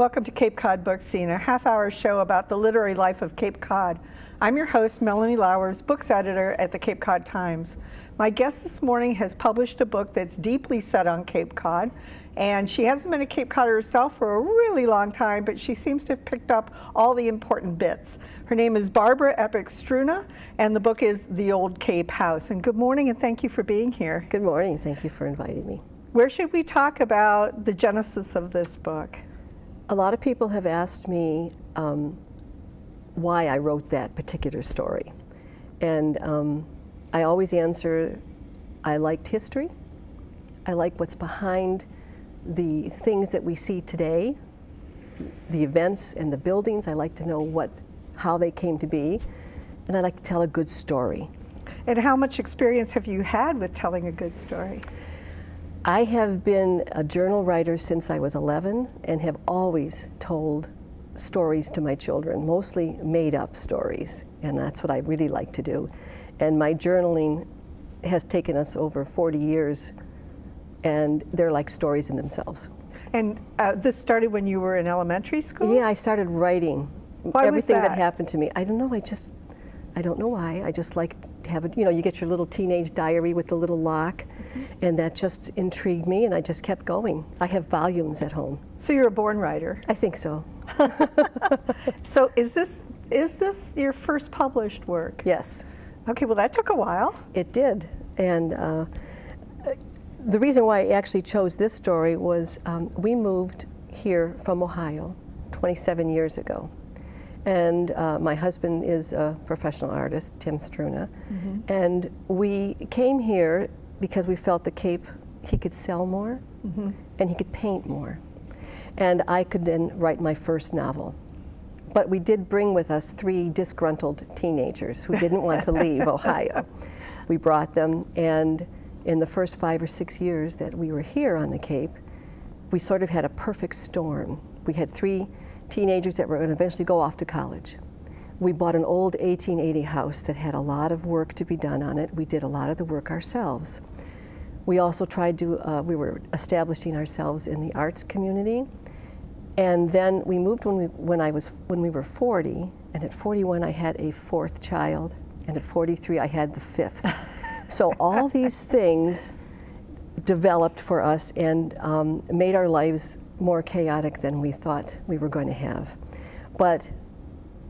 welcome to Cape Cod Book Scene, a half-hour show about the literary life of Cape Cod. I'm your host, Melanie Lowers, books editor at the Cape Cod Times. My guest this morning has published a book that's deeply set on Cape Cod, and she hasn't been a Cape Codder herself for a really long time, but she seems to have picked up all the important bits. Her name is Barbara Epic Struna, and the book is The Old Cape House. And good morning, and thank you for being here. Good morning. Thank you for inviting me. Where should we talk about the genesis of this book? A lot of people have asked me why I wrote that particular story. And I always answer, I liked history. I like what's behind the things that we see today, the events and the buildings. I like to know how they came to be. And I like to tell a good story. And how much experience have you had with telling a good story? I have been a journal writer since I was 11 and have always told stories to my children, mostly made-up stories, and that's what I really like to do. And my journaling has taken us over 40 years, and they're like stories in themselves. And this started when you were in elementary school? Yeah, I started writing everything that happened to me. I don't know, I don't know why. I just like to have it, you get your little teenage diary with the little lock, and that just intrigued me, and I just kept going. I have volumes at home. So you're a born writer? I think so. So is this your first published work? Yes. Okay, well that took a while. It did, and the reason why I actually chose this story was we moved here from Ohio 27 years ago. And my husband is a professional artist, Tim Struna, and we came here because we felt the Cape, he could sell more, and he could paint more. And I could then write my first novel. But we did bring with us 3 disgruntled teenagers who didn't want to leave Ohio. We brought them, and in the first 5 or 6 years that we were here on the Cape, we sort of had a perfect storm. We had 3 teenagers that were going to eventually go off to college. We bought an old 1880 house that had a lot of work to be done on it. We did a lot of the work ourselves. We also tried to, we were establishing ourselves in the arts community. And then we moved when we were 40, and at 41 I had a 4th child, and at 43 I had the 5th. So all these things developed for us and made our lives more chaotic than we thought we were going to have. But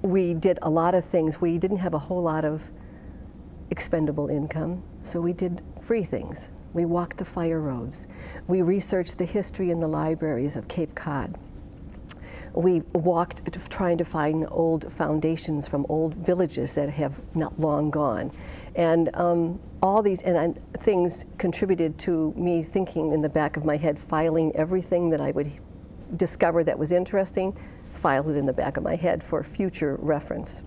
we did a lot of things. We didn't have a whole lot of expendable income, so we did free things. We walked the fire roads. We researched the history in the libraries of Cape Cod. We walked trying to find old foundations from old villages that have not long gone. And all these things contributed to me thinking in the back of my head, filing everything that I would discover that was interesting, filed it in the back of my head for future reference.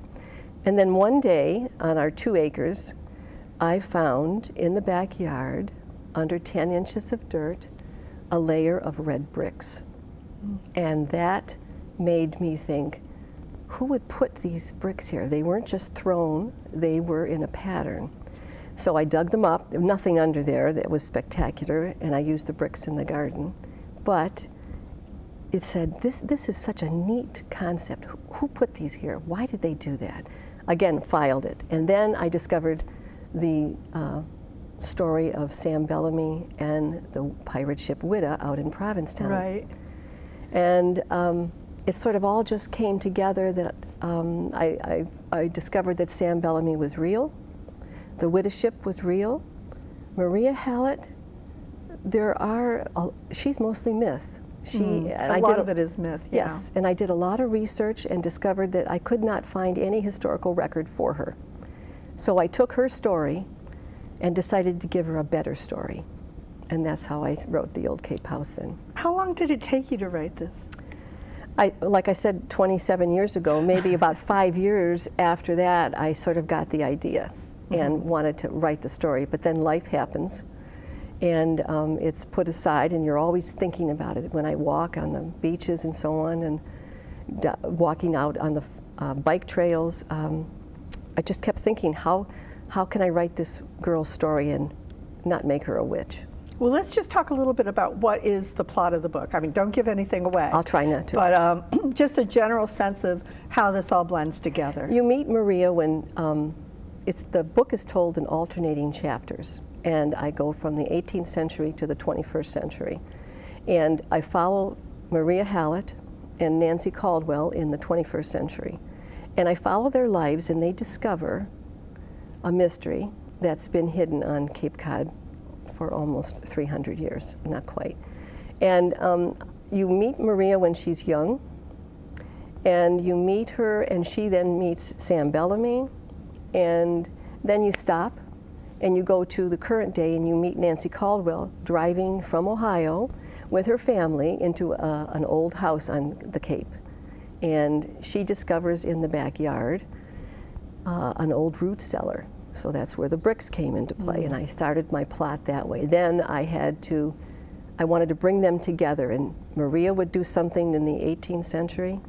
And then one day on our 2 acres, I found in the backyard, under 10 inches of dirt, a layer of red bricks. And that made me think, who would put these bricks here? They weren't just thrown, they were in a pattern. So I dug them up. There was nothing under there that was spectacular, and I used the bricks in the garden. But it said, this is such a neat concept. Who put these here? Why did they do that? Again, filed it. And then I discovered the story of Sam Bellamy and the pirate ship Whydah out in Provincetown. Right. And it sort of all just came together that I discovered that Sam Bellamy was real, the Whydah ship was real, Maria Hallett, she's mostly myth. A lot of it is myth, yeah. Yes, and I did a lot of research and discovered that I could not find any historical record for her. So I took her story and decided to give her a better story. And that's how I wrote The Old Cape House then. How long did it take you to write this? Like I said, 27 years ago, maybe about 5 years after that, I sort of got the idea and wanted to write the story. But then life happens, and it's put aside, and you're always thinking about it. When I walk on the beaches and so on, and walking out on the bike trails, I just kept thinking, how can I write this girl's story and not make her a witch? Well, let's just talk a little bit about what is the plot of the book. I mean, don't give anything away. I'll try not to. But just a general sense of how this all blends together. You meet Maria when the book is told in alternating chapters, and I go from the 18th century to the 21st century. And I follow Maria Hallett and Nancy Caldwell in the 21st century. And I follow their lives, and they discover a mystery that's been hidden on Cape Cod for almost 300 years, not quite. And you meet Maria when she's young, and you meet her, and she then meets Sam Bellamy, and then you stop, and you go to the current day, and you meet Nancy Caldwell driving from Ohio with her family into an old house on the Cape. And she discovers in the backyard an old root cellar. So that's where the bricks came into play, and I started my plot that way. Then I wanted to bring them together, and Maria would do something in the 18th century,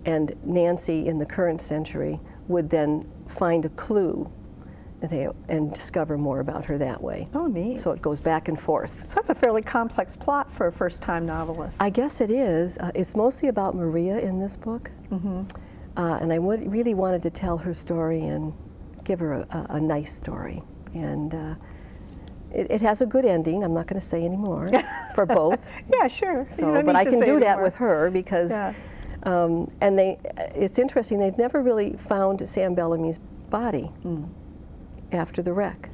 and Nancy in the current century would then find a clue and discover more about her that way. Oh, neat. So it goes back and forth. So that's a fairly complex plot for a first-time novelist. I guess it is. It's mostly about Maria in this book, and I really wanted to tell her story and give her a nice story. And it has a good ending. I'm not going to say any more for both. Yeah, sure. So, but I can do that with her because, it's interesting, they've never really found Sam Bellamy's body after the wreck.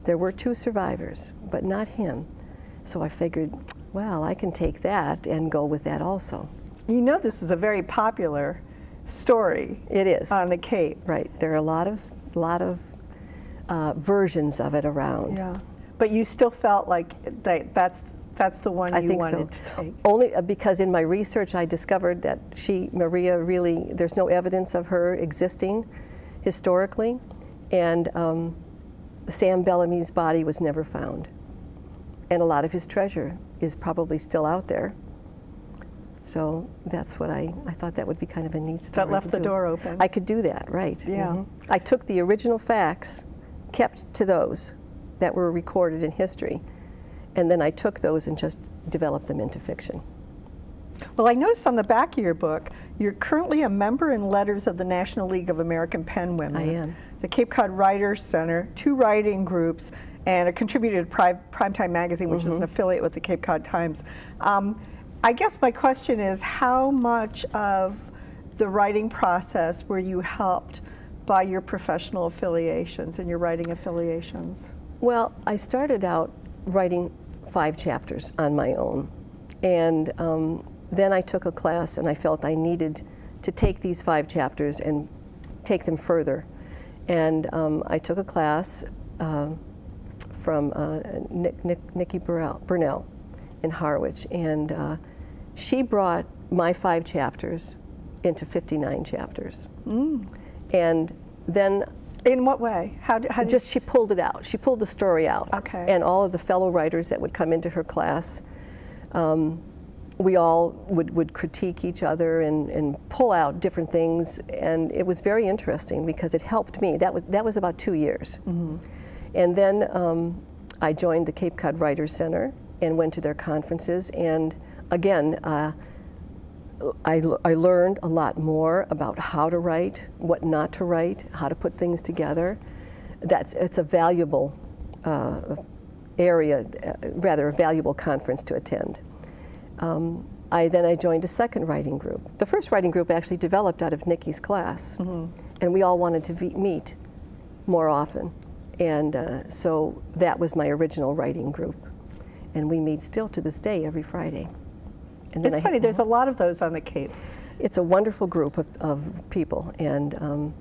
There were 2 survivors, but not him. So I figured, well, I can take that and go with that also. You know, this is a very popular story. It is. On the Cape. Right. There are a lot of versions of it around. Yeah. But you still felt like that's the one you wanted to take. Only because in my research I discovered that Maria really, there's no evidence of her existing historically, and Sam Bellamy's body was never found. And a lot of his treasure is probably still out there. So that's what I thought that would be kind of a neat story. That left the door open. I could do that, right. Yeah. I took the original facts, kept to those that were recorded in history, and then I took those and just developed them into fiction. Well, I noticed on the back of your book, you're currently a member in letters of the National League of American Pen Women. I am. The Cape Cod Writers Center, 2 writing groups, and a contributor to Primetime Magazine, which is an affiliate with the Cape Cod Times. I guess my question is, how much of the writing process were you helped by your professional affiliations and your writing affiliations? Well, I started out writing 5 chapters on my own, and then I took a class, and I felt I needed to take these 5 chapters and take them further. And I took a class from Nikki Burnell in Harwich, and she brought my 5 chapters into 59 chapters. And then in what way? How just she pulled it out. She pulled the story out. Okay. And all of the fellow writers that would come into her class, we all would critique each other and pull out different things, and it was very interesting because it helped me. That was about 2 years. And then I joined the Cape Cod Writers Center and went to their conferences, and again, I learned a lot more about how to write, what not to write, how to put things together. It's a valuable area, rather a valuable conference to attend. Then I joined a second writing group. The first writing group actually developed out of Nikki's class, and we all wanted to meet more often. And so that was my original writing group. And we meet still to this day every Friday. And then it's funny, there's a lot of those on the Cape. It's a wonderful group of people, and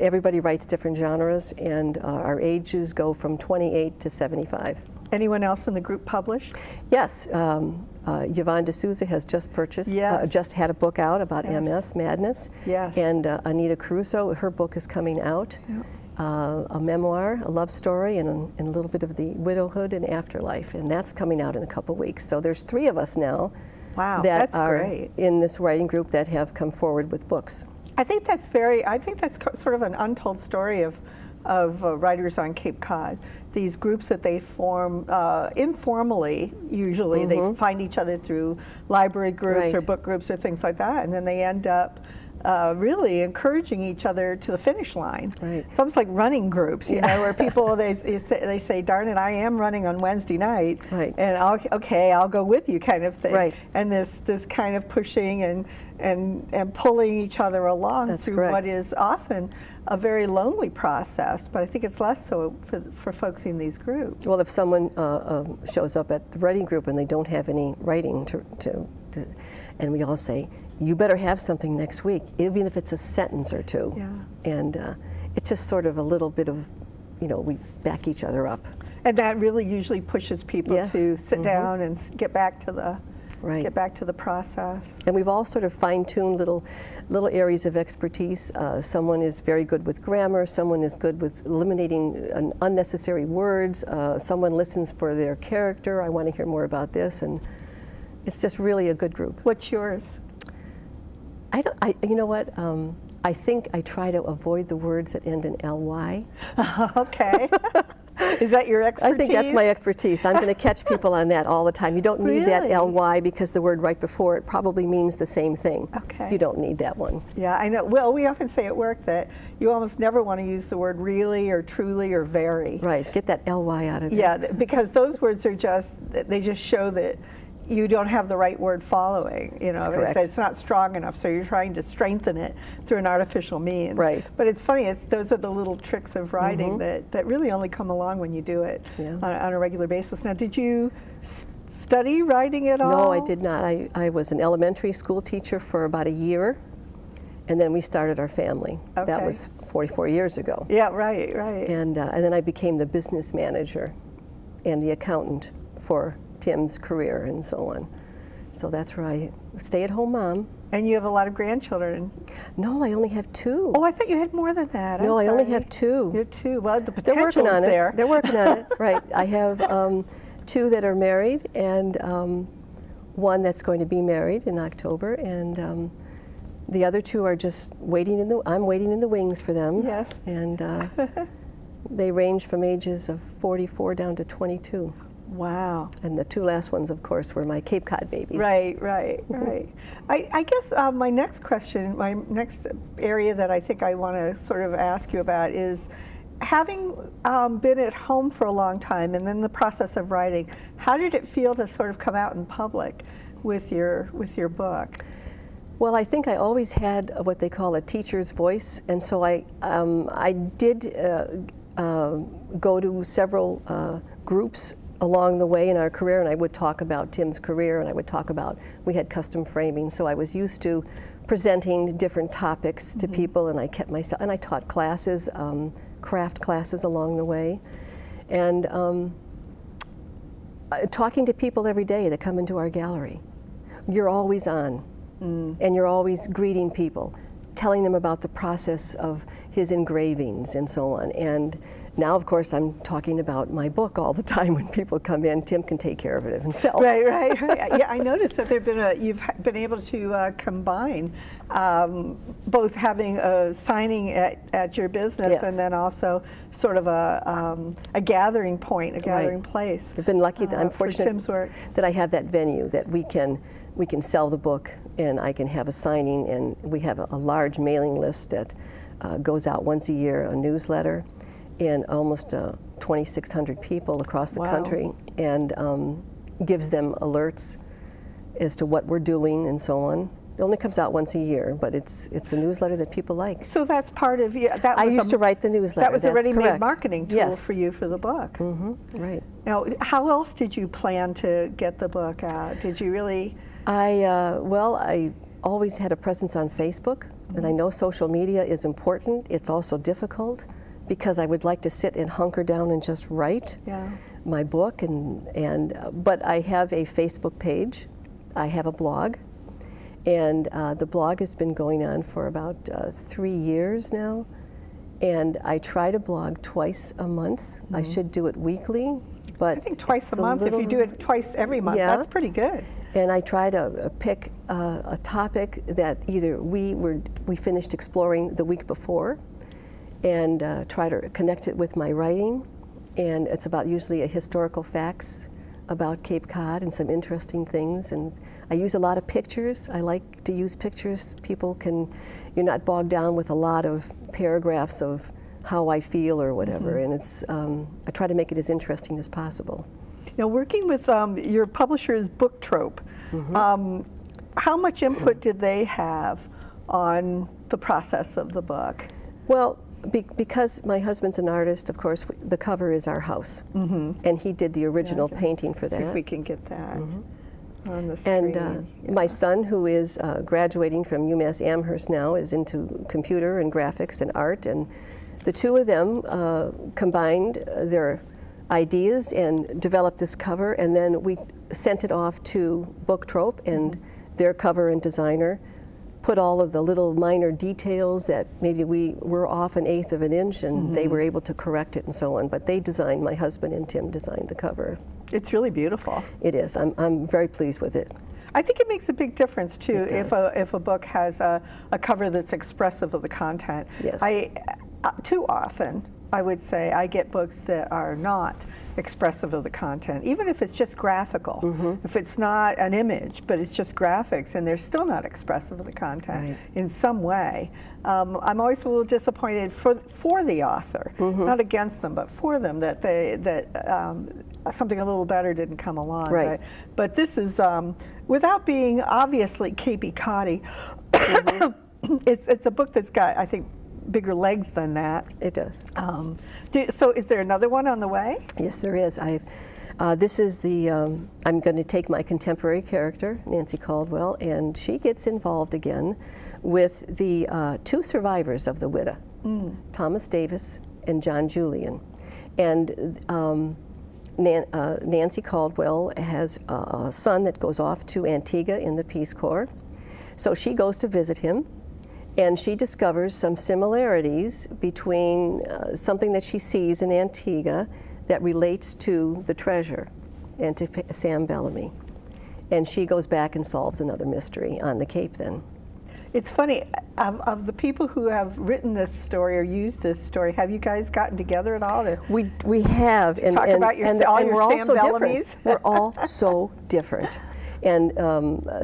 everybody writes different genres, and our ages go from 28 to 75. Anyone else in the group published? Yes, Yvonne D'Souza has just purchased, just had a book out about MS, Madness. Yes. And Anita Caruso, her book is coming out. Yep. A memoir, a love story, and a little bit of the widowhood and afterlife, and that's coming out in a couple weeks. So there's 3 of us now. Wow, that that's are great. In this writing group that have come forward with books. I think that's sort of an untold story of writers on Cape Cod. These groups that they form informally, usually they find each other through library groups or book groups or things like that, and then they end up really encouraging each other to the finish line. Right. It's almost like running groups, you know, where people they say, "Darn it, I am running on Wednesday night, and I'll go with you," kind of thing. Right. And this kind of pushing and pulling each other along through what is often a very lonely process, but I think it's less so for folks in these groups. Well, if someone shows up at the writing group and they don't have any writing and we all say, "You better have something next week," even if it's a sentence or two. Yeah. And it's just sort of a little bit of, you know, we back each other up. And that really usually pushes people to sit down and get back to the process. And we've all sort of fine-tuned little areas of expertise. Someone is very good with grammar. Someone is good with eliminating unnecessary words. Someone listens for their character. I want to hear more about this, and it's just really a good group. What's yours? You know what? I think I try to avoid the words that end in ly. Okay. Is that your expertise? I think that's my expertise. I'm going to catch people on that all the time. You don't need that ly because the word right before it probably means the same thing. Okay. You don't need that one. Yeah, I know. Well, we often say at work that you almost never want to use the word really or truly or very. Right. Get that ly out of there. Yeah, because those words are they just show that you don't have the right word following, you know, That's correct. it's not strong enough, so you're trying to strengthen it through an artificial means. Right. But it's funny, those are the little tricks of writing that really only come along when you do it on a regular basis. Now, did you study writing at all? No, I did not. I was an elementary school teacher for about a year, and then we started our family. Okay. That was 44 years ago. Yeah, right. And then I became the business manager and the accountant for Tim's career and so on. So that's where I stay-at-home mom. And you have a lot of grandchildren. No, I only have 2. Oh, I thought you had more than that. No, I only have 2. You have 2. Well, the They're potential working on is there. it. They're working on it. Right. I have 2 that are married and 1 that's going to be married in October, and the other 2 are just waiting I'm waiting in the wings for them. Yes. And they range from ages of 44 down to 22. Wow. And the 2 last ones, of course, were my Cape Cod babies. Right. I guess my next question, my next area that I think I want to sort of ask you about is, having been at home for a long time and then the process of writing, how did it feel to sort of come out in public with your book? Well, I think I always had what they call a teacher's voice, and so I did go to several groups along the way in our career, and I would talk about Tim's career, and I would talk about, we had custom framing, so I was used to presenting different topics to people, and I kept myself, and I taught classes, craft classes along the way, and talking to people every day that come into our gallery. You're always on, and you're always greeting people, telling them about the process of his engravings and so on. And now, of course, I'm talking about my book all the time when people come in. Tim can take care of it himself. Right. Yeah, I noticed that you've been able to combine both having a signing at your business and then also sort of a gathering point, a gathering place. I've been lucky that I'm fortunate Tim's work. that I have that venue that we can sell the book and I can have a signing, and we have a large mailing list that goes out once a year, a newsletter, and almost 2,600 people across the country, and gives them alerts as to what we're doing and so on. It only comes out once a year, but it's a newsletter that people like. So that's part of you. I used to write the newsletter. That was a that's ready-made correct. marketing tool for you for the book. Right. Now, how else did you plan to get the book out? Did you really? I always had a presence on Facebook, and I know social media is important. It's also difficult, because I would like to sit and hunker down and just write my book, but I have a Facebook page, I have a blog, and the blog has been going on for about 3 years now, and I try to blog twice a month. I should do it weekly, but I think twice a month, if you do it twice every month, that's pretty good. And I try to pick a topic that either we finished exploring the week before, and try to connect it with my writing. And it's about usually historical facts about Cape Cod and some interesting things. And I use a lot of pictures. I like to use pictures. You're not bogged down with a lot of paragraphs of how I feel or whatever. And it's, I try to make it as interesting as possible. Now, working with your publisher is Book Trope. How much input did they have on the process of the book? Well, because my husband's an artist, of course, the cover is our house. And he did the original painting for that. See if we can get that on the screen. And my son, who is graduating from UMass Amherst now, is into computer and graphics and art. And the two of them combined their ideas and developed this cover. And then we sent it off to Book Trope, and their cover and designer put all of the little minor details that maybe we were off 1/8 of an inch, and they were able to correct it and so on. But they designed, my husband and Tim designed the cover. It's really beautiful. It is. I'm very pleased with it. I think it makes a big difference too if a book has a cover that's expressive of the content. Yes. Too often, I would say, I get books that are not expressive of the content, even if it's just graphical. If it's not an image, but it's just graphics, and they're still not expressive of the content in some way. I'm always a little disappointed for the author, not against them, but for them, that something a little better didn't come along. Right. But this is, without being obviously Cape Cod-y, it's a book that's got, I think, bigger legs than that. It does. So is there another one on the way? Yes, there is. This is the, I'm going to take my contemporary character, Nancy Caldwell, and she gets involved again with the two survivors of the Witta, Thomas Davis and John Julian. And Nancy Caldwell has a son that goes off to Antigua in the Peace Corps. So she goes to visit him, and she discovers some similarities between something that she sees in Antigua that relates to the treasure and to Sam Bellamy. And she goes back and solves another mystery on the Cape then. It's funny, of the people who have written this story or used this story, have you guys gotten together at all to We have. talk about all your we're all Sam so Bellamy's? different. We're all so different. And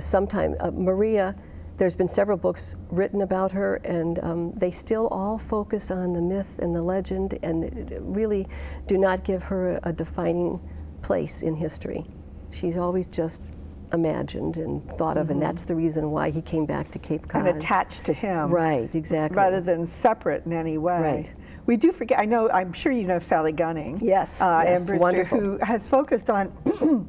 sometimes Maria, there's been several books written about her, and they still all focus on the myth and the legend and really do not give her a defining place in history. She's always just imagined and thought of, and that's the reason why he came back to Cape Cod. And attached to him. Right, exactly. Rather than separate in any way. Right. We do forget, I'm sure you know Sally Gunning. Yes, and yes, Brewster, wonderful. who has focused on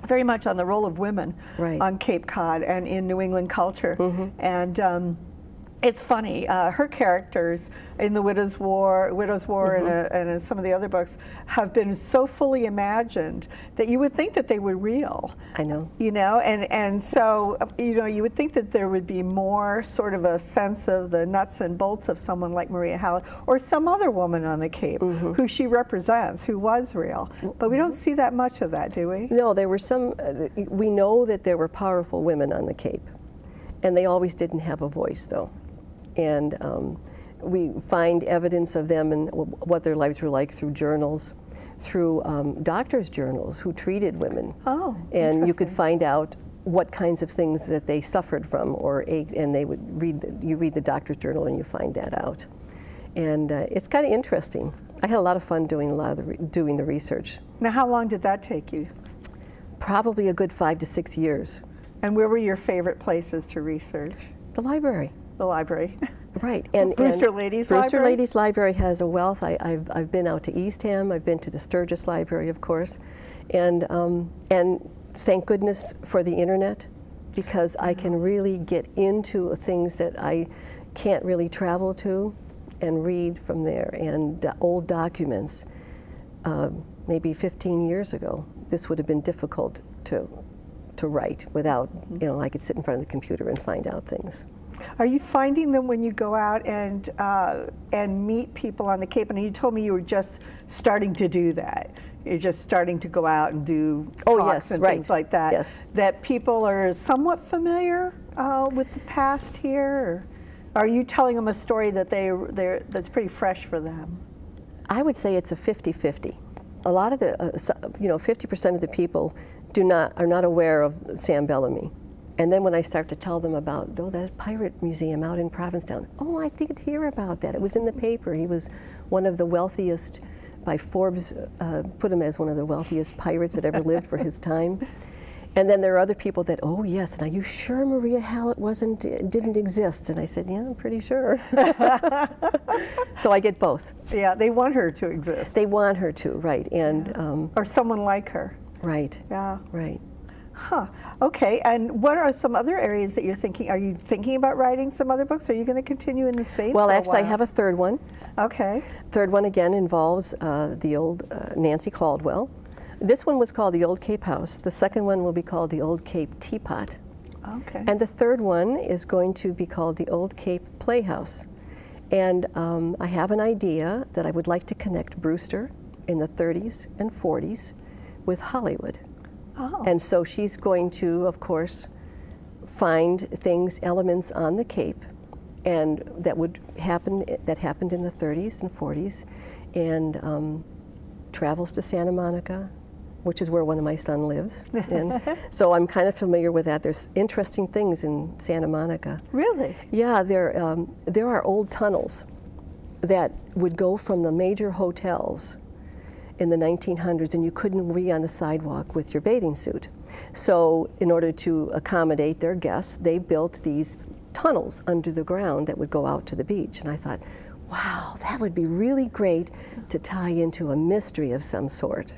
very much on the role of women on Cape Cod and in New England culture. And it's funny, her characters in the Widow's War and in some of the other books have been so fully imagined that you would think that they were real. I know. You know, and so, you know, you would think that there would be more sort of a sense of the nuts and bolts of someone like Maria Hallett or some other woman on the Cape who she represents, who was real. But we don't see that much of that, do we? No, there were some, we know that there were powerful women on the Cape, and they always didn't have a voice, though. And we find evidence of them and what their lives were like through journals, through doctors' journals who treated women. Oh, and you could find out what kinds of things that they suffered from or ate, and they would you read the doctor's journal and you find that out. And it's kind of interesting. I had a lot of fun doing doing the research. Now, how long did that take you? Probably a good 5 to 6 years. And where were your favorite places to research? The library. The library. Right. And Brewster Ladies Brewster Library? Ladies Library has a wealth. I've been out to Eastham. I've been to the Sturgis Library, of course. And thank goodness for the internet, because I can really get into things that I can't really travel to and read from there. And old documents, maybe 15 years ago, this would have been difficult to write without, you know, I could sit in front of the computer and find out things. Are you finding them when you go out and meet people on the Cape? And you told me you were just starting to do that. You're just starting to go out and do talks and things like that. Yes. That people are somewhat familiar with the past here. Are you telling them a story that that's pretty fresh for them? I would say it's a 50-50. A lot of the, 50% of the people are not aware of Sam Bellamy. And then when I start to tell them about, that pirate museum out in Provincetown, oh, I did hear about that. It was in the paper. He was one of the wealthiest, by Forbes, put him as one of the wealthiest pirates that ever lived for his time. And then there are other people that, oh yes, and are you sure Maria Hallett didn't exist? And I said, yeah, I'm pretty sure. So I get both. Yeah, they want her to exist. They want her to, right. And or someone like her. Right. Yeah. Right. Huh. Okay. And what are some other areas that you're thinking? Are you thinking about writing some other books? Are you going to continue in this vein? Well, for a actually, I while? have a third one. Okay. Third one again involves the old Nancy Caldwell. This one was called The Old Cape House. The second one will be called The Old Cape Teapot. Okay. And the third one is going to be called The Old Cape Playhouse. And I have an idea that I would like to connect Brewster in the 30s and 40s with Hollywood. Oh. And so she's going to, of course, find elements on the Cape, and that happened in the 30s and 40s, and travels to Santa Monica, which is where one of my sons lives. And so I'm kind of familiar with that. There's interesting things in Santa Monica. Really? Yeah, there are old tunnels that would go from the major hotels in the 1900s, and you couldn't be on the sidewalk with your bathing suit. So in order to accommodate their guests, they built these tunnels under the ground that would go out to the beach. And I thought, wow, that would be really great to tie into a mystery of some sort.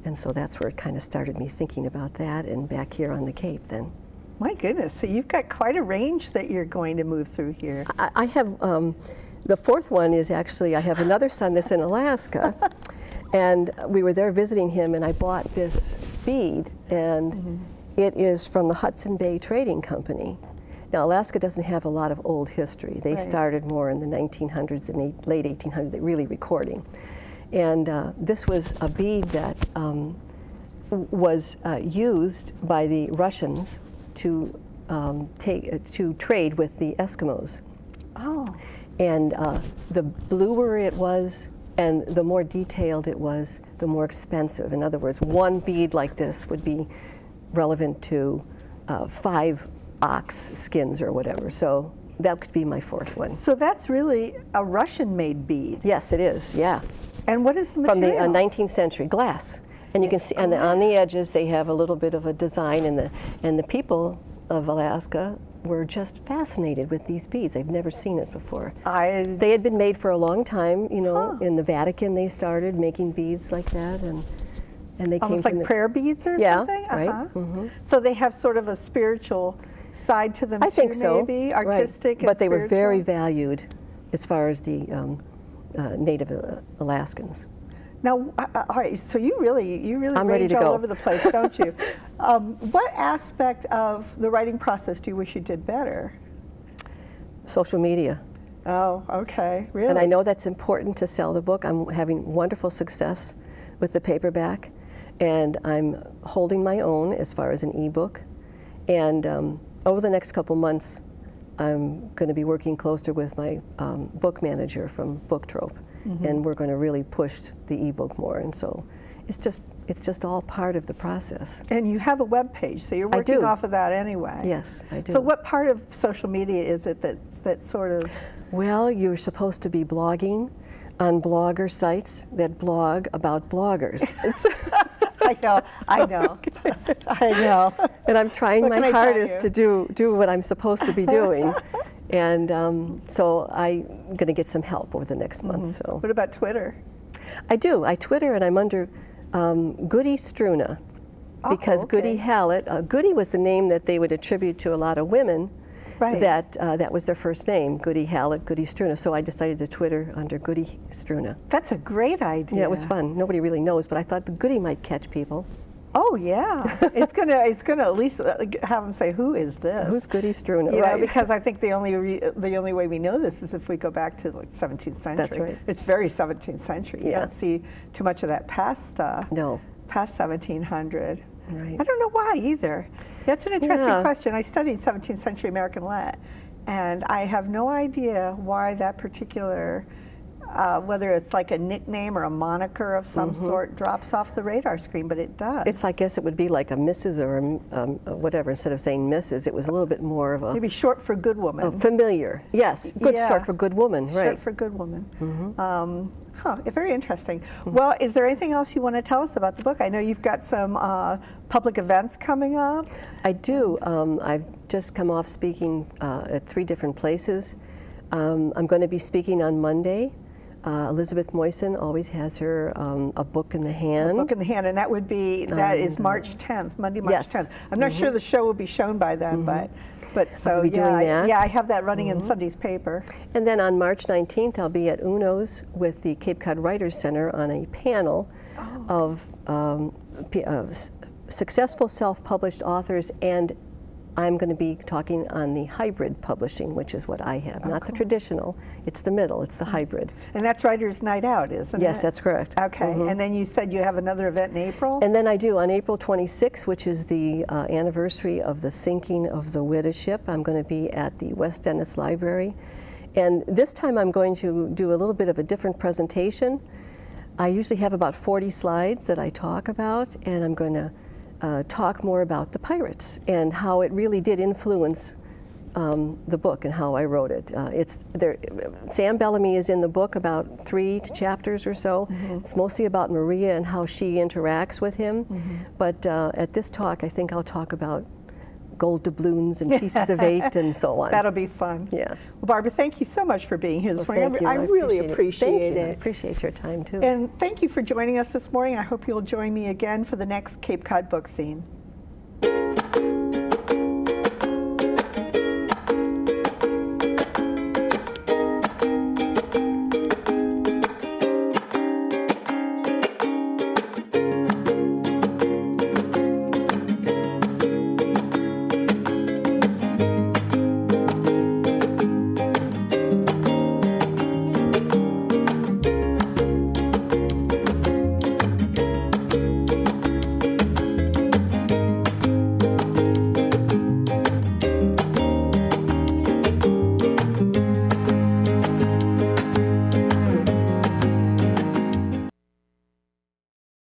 And so that's where it kind of started me thinking about that, and back here on the Cape then. My goodness, so you've got quite a range that you're going to move through here. I have, the fourth one is actually, I have another son that's in Alaska, and we were there visiting him, and I bought this bead, and it is from the Hudson Bay Trading Company. Now, Alaska doesn't have a lot of old history. They started more in the 1900s and late 1800s, really recording. And this was a bead that was used by the Russians to trade with the Eskimos. Oh. And the bluer it was, and the more detailed it was, the more expensive. In other words, one bead like this would be relevant to 5 ox skins or whatever. So that could be my fourth one. So that's really a Russian-made bead. Yes, it is. Yeah. And what is the From material? the 19th century, glass. And you can see, and on the edges, they have a little bit of a design, and the people of Alaska were just fascinated with these beads. They've never seen it before. They had been made for a long time, you know. In the Vatican, they started making beads like that, and they almost came like prayer beads or something? Right. So they have sort of a spiritual side to them, I think so. maybe, artistic and But they were spiritual? very valued as far as the native Alaskans. Now, all right, so you really I'm ready range to all go. over the place, don't you? What aspect of the writing process do you wish you did better? Social media. Oh, okay, really? And I know that's important to sell the book. I'm having wonderful success with the paperback, and I'm holding my own as far as an ebook. And over the next couple months, I'm going to be working closer with my book manager from Booktrope, and we're going to really push the ebook more. And so it's just all part of the process. And you have a web page, so you're working off of that anyway. Yes, I do. So what part of social media is it that's sort of... Well, you're supposed to be blogging on blogger sites that blog about bloggers. I know, I know. And I'm trying What my can I tell hardest you? to do what I'm supposed to be doing. And so I'm going to get some help over the next month. So What about Twitter? I do. I Twitter, and I'm under Goody Struna, because okay. Goody Hallett, Goody was the name that they would attribute to a lot of women. Right. That was their first name, Goody Hallett, Goody Struna. So I decided to Twitter under Goody Struna. That's a great idea. Yeah, it was fun. Nobody really knows, but I thought the Goody might catch people. Oh yeah, it's gonna at least have them say, "Who is this?" Who's Goody Struna? You Right. know, because I think the only way we know this is if we go back to like 17th century. That's right. It's very 17th century. You Yeah. don't see too much of that past No. past 1700. Right. I don't know why either. That's an interesting Yeah. question. I studied 17th century American Lat, And I have no idea why that particular, whether it's like a nickname or a moniker of some sort, drops off the radar screen, but it does. It's, I guess it would be like a Mrs. or a whatever. Instead of saying Mrs., it was a little bit more of a... Maybe short for good woman. Familiar, yes. Good, Yeah. short for good woman, right. Short for good woman. Very interesting. Well, is there anything else you want to tell us about the book? I know you've got some public events coming up. I do. I've just come off speaking at 3 different places. I'm going to be speaking on Monday. Elizabeth Moyson always has her a book in the hand. A book in the hand, and that would be, that is March 10th, Monday, March 10th. I'm not sure the show will be shown by then, but so I'll be doing that. yeah, I have that running in Sunday's paper. And then on March 19th, I'll be at Uno's with the Cape Cod Writers Center on a panel of successful self-published authors, and I'm going to be talking on the hybrid publishing, which is what I have. Not the traditional, it's the middle, it's the hybrid. And that's Writers' Night Out, isn't it? Yes, that's correct. Okay, and then you said you have another event in April? And then I do on April 26th, which is the anniversary of the sinking of the Whydah ship. I'm going to be at the West Dennis Library. And this time I'm going to do a little bit of a different presentation. I usually have about 40 slides that I talk about, and I'm going to talk more about the pirates and how it really did influence the book and how I wrote it. Sam Bellamy is in the book, about 3 chapters or so. It's mostly about Maria and how she interacts with him. But at this talk, I think I'll talk about gold doubloons and pieces of 8 and so on. That'll be fun. Yeah. Well, Barbara, thank you so much for being here this morning. Thank you. I really appreciate Thank you. I it. appreciate your time too. And thank you for joining us this morning. I hope you'll join me again for the next Cape Cod Book Scene.